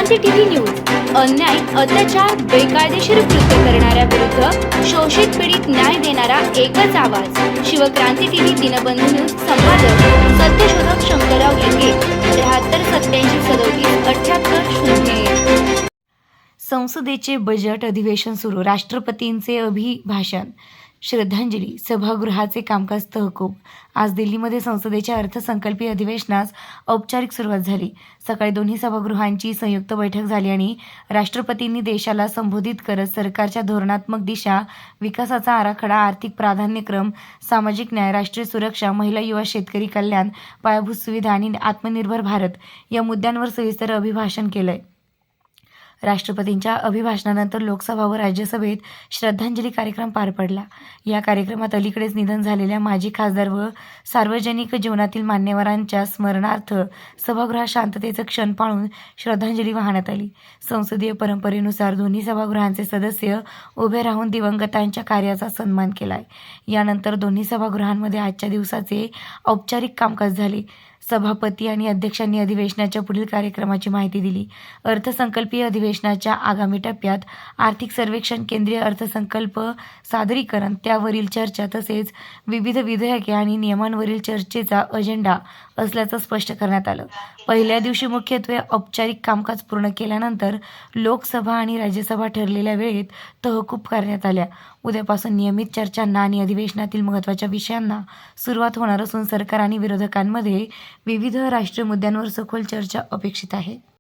Shivkranti TV news अन्याय, अत्याचार, बेकायदेशीर कृत्य करणाऱ्या विरुद्ध शोषित पीडित न्याय देणारा एकच आवाज. Shivkranti TV Dinbandhu news. संपादक सत्यशोधक शंकरराव लिंगे. 73873780. संसदेचे बजेट अधिवेशन सुरू. राष्ट्रपतींचे अभिभाषण. श्रद्धांजली. सभागृहाचे कामकाज तहकूब. आज दिल्लीमध्ये संसदेच्या अर्थसंकल्पीय अधिवेशनास औपचारिक सुरुवात झाली. सकाळी दोन्ही सभागृहांची संयुक्त बैठक झाली आणि राष्ट्रपतींनी देशाला संबोधित करत सरकारच्या धोरणात्मक दिशा, विकासाचा आराखडा, आर्थिक प्राधान्यक्रम, सामाजिक न्याय, राष्ट्रीय सुरक्षा, महिला, युवा, शेतकरी कल्याण, पायाभूत सुविधा आणि आत्मनिर्भर भारत या मुद्द्यांवर सविस्तर अभिभाषण केलंय. राष्ट्रपतींच्या अभिभाषणानंतर लोकसभा व राज्यसभेत श्रद्धांजली कार्यक्रम पार पडला. या कार्यक्रमात अलीकडेच निधन झालेल्या माजी खासदार व सार्वजनिक जीवनातील मान्यवरांच्या स्मरणार्थ सभागृहात शांततेचं क्षण पाळून श्रद्धांजली वाहण्यात आली. संसदीय परंपरेनुसार दोन्ही सभागृहांचे सदस्य उभे राहून दिवंगतांच्या कार्याचा सन्मान केलाय. यानंतर दोन्ही सभागृहांमध्ये आजच्या दिवसाचे औपचारिक कामकाज झाले. सभापती आणि अध्यक्षांनी अधिवेशनाच्या पुढील कार्यक्रमाची माहिती दिली. अर्थसंकल्पीय अधिवेशनाच्या आगामी टप्प्यात आर्थिक सर्वेक्षण, केंद्रीय अर्थसंकल्प सादरीकरण, त्यावरील चर्चा तसेच विविध विधेयके आणि नियमांवरील चर्चेचा अजेंडा असल्याचं स्पष्ट करण्यात आलं. पहिल्या दिवशी मुख्यत्वे औपचारिक कामकाज पूर्ण केल्यानंतर लोकसभा आणि राज्यसभा ठरलेल्या वेळेत तहकूब करण्यात आल्या. उद्यापासून नियमित चर्चांना आणि अधिवेशनातील महत्त्वाच्या विषयांना सुरुवात होणार असून सरकार आणि विरोधकांमध्ये विविध राष्ट्रीय मुद्द्यांवर सखोल चर्चा अपेक्षित आहे.